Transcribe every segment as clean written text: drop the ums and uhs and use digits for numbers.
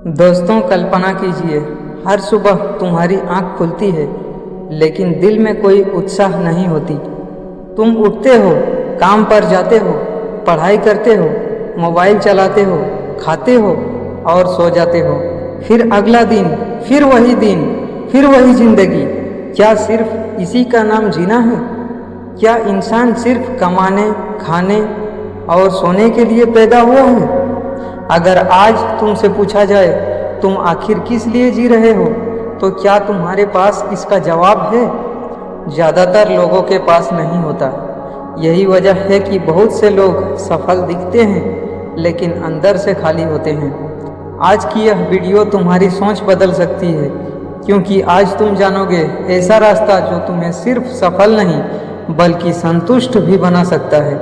दोस्तों, कल्पना कीजिए, हर सुबह तुम्हारी आंख खुलती है लेकिन दिल में कोई उत्साह नहीं होती। तुम उठते हो, काम पर जाते हो, पढ़ाई करते हो, मोबाइल चलाते हो, खाते हो और सो जाते हो। फिर अगला दिन, फिर वही दिन, फिर वही जिंदगी। क्या सिर्फ इसी का नाम जीना है? क्या इंसान सिर्फ कमाने, खाने और सोने के लिए पैदा हुआ है? अगर आज तुमसे पूछा जाए तुम आखिर किस लिए जी रहे हो, तो क्या तुम्हारे पास इसका जवाब है? ज़्यादातर लोगों के पास नहीं होता। यही वजह है कि बहुत से लोग सफल दिखते हैं लेकिन अंदर से खाली होते हैं। आज की यह वीडियो तुम्हारी सोच बदल सकती है, क्योंकि आज तुम जानोगे ऐसा रास्ता जो तुम्हें सिर्फ सफल नहीं बल्कि संतुष्ट भी बना सकता है।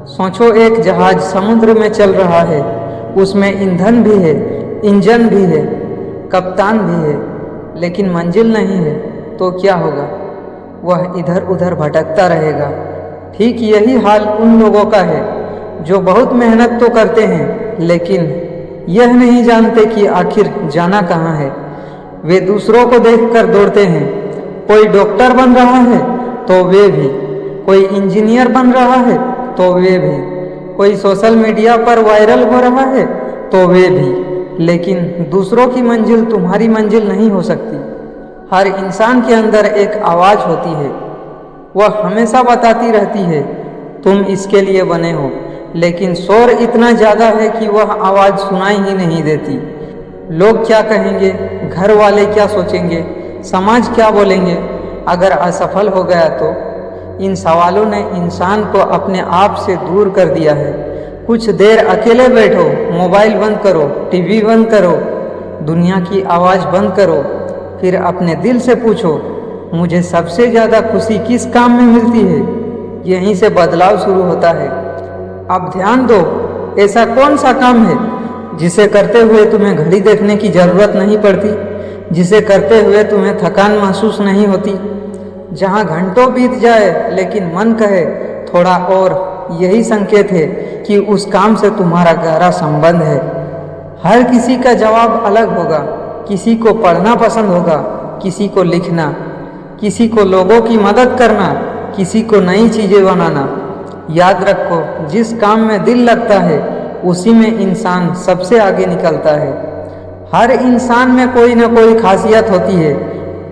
सोचो, एक जहाज समुद्र में चल रहा है, उसमें ईंधन भी है, इंजन भी है, कप्तान भी है, लेकिन मंजिल नहीं है तो क्या होगा? वह इधर उधर भटकता रहेगा। ठीक यही हाल उन लोगों का है जो बहुत मेहनत तो करते हैं लेकिन यह नहीं जानते कि आखिर जाना कहाँ है। वे दूसरों को देखकर दौड़ते हैं। कोई डॉक्टर बन रहा है तो वे भी, कोई इंजीनियर बन रहा है तो वे भी, कोई सोशल मीडिया पर वायरल हो रहा है तो वे भी। लेकिन दूसरों की मंजिल तुम्हारी मंजिल नहीं हो सकती। हर इंसान के अंदर एक आवाज़ होती है, वह हमेशा बताती रहती है तुम इसके लिए बने हो, लेकिन शोर इतना ज़्यादा है कि वह आवाज़ सुनाई ही नहीं देती। लोग क्या कहेंगे, घर वाले क्या सोचेंगे, समाज क्या बोलेंगे अगर असफल हो गया तो? इन सवालों ने इंसान को अपने आप से दूर कर दिया है। कुछ देर अकेले बैठो, मोबाइल बंद करो, टीवी बंद करो, दुनिया की आवाज़ बंद करो, फिर अपने दिल से पूछो, मुझे सबसे ज़्यादा खुशी किस काम में मिलती है? यहीं से बदलाव शुरू होता है। अब ध्यान दो, ऐसा कौन सा काम है जिसे करते हुए तुम्हें घड़ी देखने की ज़रूरत नहीं पड़ती, जिसे करते हुए तुम्हें थकान महसूस नहीं होती, जहाँ घंटों बीत जाए लेकिन मन कहे थोड़ा और? यही संकेत है कि उस काम से तुम्हारा गहरा संबंध है। हर किसी का जवाब अलग होगा। किसी को पढ़ना पसंद होगा, किसी को लिखना, किसी को लोगों की मदद करना, किसी को नई चीज़ें बनाना। याद रखो, जिस काम में दिल लगता है उसी में इंसान सबसे आगे निकलता है। हर इंसान में कोई न कोई खासियत होती है,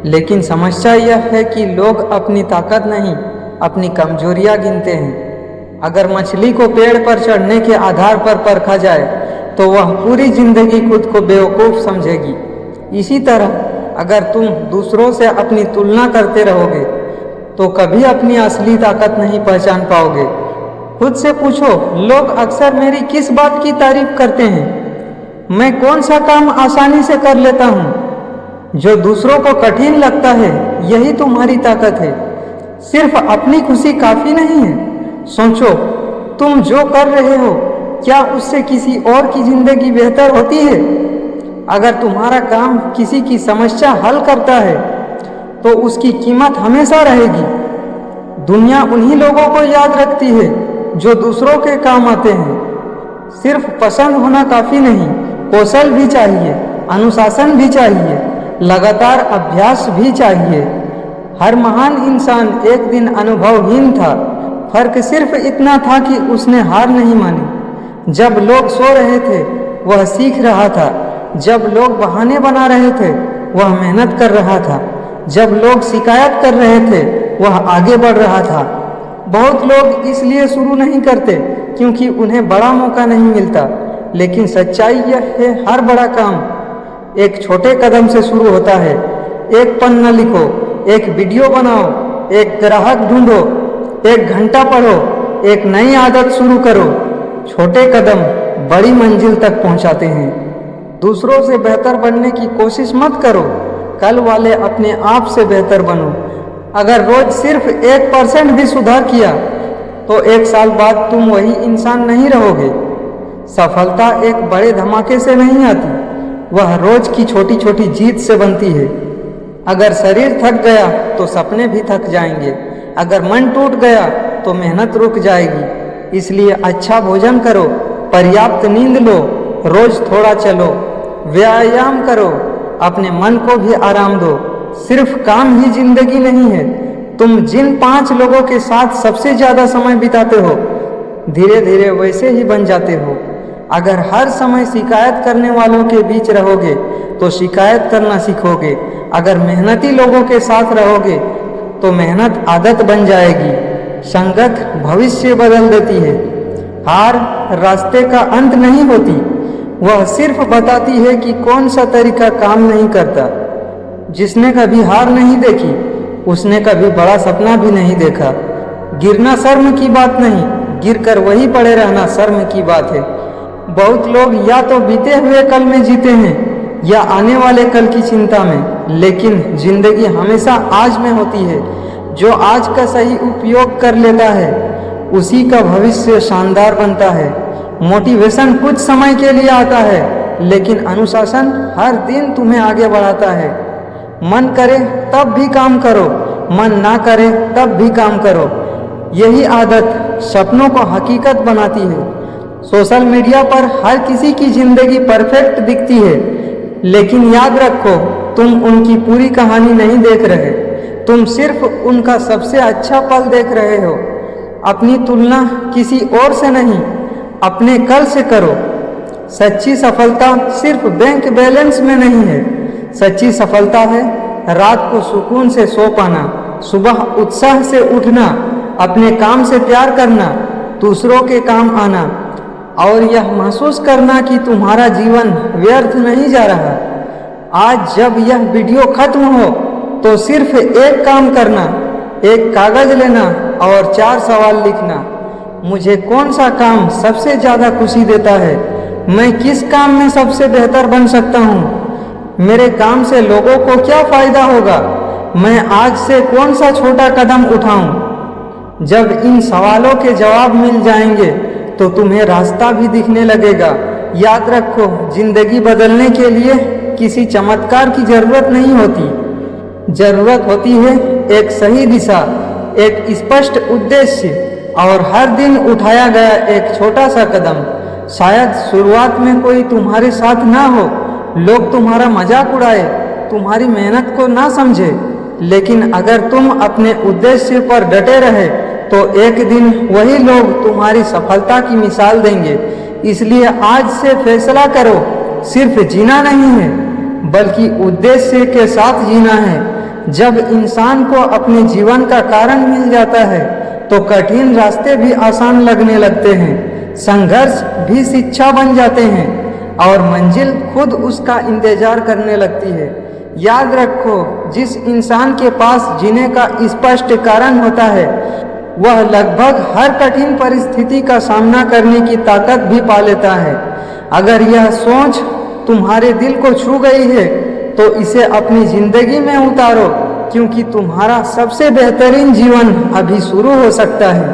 लेकिन समस्या यह है कि लोग अपनी ताकत नहीं, अपनी कमजोरियां गिनते हैं। अगर मछली को पेड़ पर चढ़ने के आधार पर परखा जाए तो वह पूरी जिंदगी खुद को बेवकूफ़ समझेगी। इसी तरह अगर तुम दूसरों से अपनी तुलना करते रहोगे तो कभी अपनी असली ताकत नहीं पहचान पाओगे। खुद से पूछो, लोग अक्सर मेरी किस बात की तारीफ करते हैं? मैं कौन सा काम आसानी से कर लेता हूँ? जो दूसरों को कठिन लगता है यही तुम्हारी ताकत है। सिर्फ अपनी खुशी काफ़ी नहीं है। सोचो, तुम जो कर रहे हो क्या उससे किसी और की जिंदगी बेहतर होती है? अगर तुम्हारा काम किसी की समस्या हल करता है तो उसकी कीमत हमेशा रहेगी। दुनिया उन्हीं लोगों को याद रखती है जो दूसरों के काम आते हैं। सिर्फ पसंद होना काफ़ी नहीं, कौशल भी चाहिए, अनुशासन भी चाहिए, लगातार अभ्यास भी चाहिए। हर महान इंसान एक दिन अनुभवहीन था। फर्क सिर्फ इतना था कि उसने हार नहीं मानी। जब लोग सो रहे थे वह सीख रहा था, जब लोग बहाने बना रहे थे वह मेहनत कर रहा था, जब लोग शिकायत कर रहे थे वह आगे बढ़ रहा था। बहुत लोग इसलिए शुरू नहीं करते क्योंकि उन्हें बड़ा मौका नहीं मिलता, लेकिन सच्चाई यह है, हर बड़ा काम एक छोटे कदम से शुरू होता है। एक पन्ना लिखो, एक वीडियो बनाओ, एक ग्राहक ढूंढो, एक घंटा पढ़ो, एक नई आदत शुरू करो। छोटे कदम बड़ी मंजिल तक पहुंचाते हैं। दूसरों से बेहतर बनने की कोशिश मत करो, कल वाले अपने आप से बेहतर बनो। अगर रोज सिर्फ 1% भी सुधार किया तो 1 साल बाद तुम वही इंसान नहीं रहोगे। सफलता एक बड़े धमाके से नहीं आती, वह रोज की छोटी छोटी जीत से बनती है। अगर शरीर थक गया तो सपने भी थक जाएंगे, अगर मन टूट गया तो मेहनत रुक जाएगी। इसलिए अच्छा भोजन करो, पर्याप्त नींद लो, रोज थोड़ा चलो, व्यायाम करो, अपने मन को भी आराम दो। सिर्फ काम ही जिंदगी नहीं है। तुम जिन 5 लोगों के साथ सबसे ज्यादा समय बिताते हो, धीरे धीरे वैसे ही बन जाते हो। अगर हर समय शिकायत करने वालों के बीच रहोगे तो शिकायत करना सीखोगे। अगर मेहनती लोगों के साथ रहोगे तो मेहनत आदत बन जाएगी। संगत भविष्य बदल देती है। हार रास्ते का अंत नहीं होती, वह सिर्फ बताती है कि कौन सा तरीका काम नहीं करता। जिसने कभी हार नहीं देखी उसने कभी बड़ा सपना भी नहीं देखा। गिरना शर्म की बात नहीं, गिरकर वही पड़े रहना शर्म की बात है। बहुत लोग या तो बीते हुए कल में जीते हैं या आने वाले कल की चिंता में, लेकिन जिंदगी हमेशा आज में होती है। जो आज का सही उपयोग कर लेता है उसी का भविष्य शानदार बनता है। मोटिवेशन कुछ समय के लिए आता है, लेकिन अनुशासन हर दिन तुम्हें आगे बढ़ाता है। मन करे तब भी काम करो, मन ना करे तब भी काम करो। यही आदत सपनों को हकीकत बनाती है। सोशल मीडिया पर हर किसी की जिंदगी परफेक्ट दिखती है, लेकिन याद रखो तुम उनकी पूरी कहानी नहीं देख रहे। तुम सिर्फ उनका सबसे अच्छा पल देख रहे हो। अपनी तुलना किसी और से नहीं, अपने कल से करो। सच्ची सफलता सिर्फ बैंक बैलेंस में नहीं है। सच्ची सफलता है रात को सुकून से सो पाना, सुबह उत्साह से उठना, अपने काम से प्यार करना, दूसरों के काम आना और यह महसूस करना कि तुम्हारा जीवन व्यर्थ नहीं जा रहा। आज जब यह वीडियो खत्म हो तो सिर्फ एक काम करना, एक कागज लेना और 4 सवाल लिखना। मुझे कौन सा काम सबसे ज़्यादा खुशी देता है? मैं किस काम में सबसे बेहतर बन सकता हूँ? मेरे काम से लोगों को क्या फ़ायदा होगा? मैं आज से कौन सा छोटा कदम उठाऊं? जब इन सवालों के जवाब मिल जाएंगे तो तुम्हें रास्ता भी दिखने लगेगा। याद रखो, जिंदगी बदलने के लिए किसी चमत्कार की जरूरत नहीं होती। जरूरत होती है एक सही दिशा, एक स्पष्ट उद्देश्य और हर दिन उठाया गया एक छोटा सा कदम। शायद शुरुआत में कोई तुम्हारे साथ ना हो, लोग तुम्हारा मजाक उड़ाए, तुम्हारी मेहनत को ना समझे, लेकिन अगर तुम अपने उद्देश्य पर डटे रहे तो एक दिन वही लोग तुम्हारी सफलता की मिसाल देंगे। इसलिए आज से फैसला करो, सिर्फ जीना नहीं है बल्कि उद्देश्य के साथ जीना है। जब इंसान को अपने जीवन का कारण मिल जाता है तो कठिन रास्ते भी आसान लगने लगते हैं, संघर्ष भी शिक्षा बन जाते हैं और मंजिल खुद उसका इंतजार करने लगती है। याद रखो, जिस इंसान के पास जीने का स्पष्ट कारण होता है वह लगभग हर कठिन परिस्थिति का सामना करने की ताकत भी पा लेता है। अगर यह सोच तुम्हारे दिल को छू गई है तो इसे अपनी जिंदगी में उतारो, क्योंकि तुम्हारा सबसे बेहतरीन जीवन अभी शुरू हो सकता है।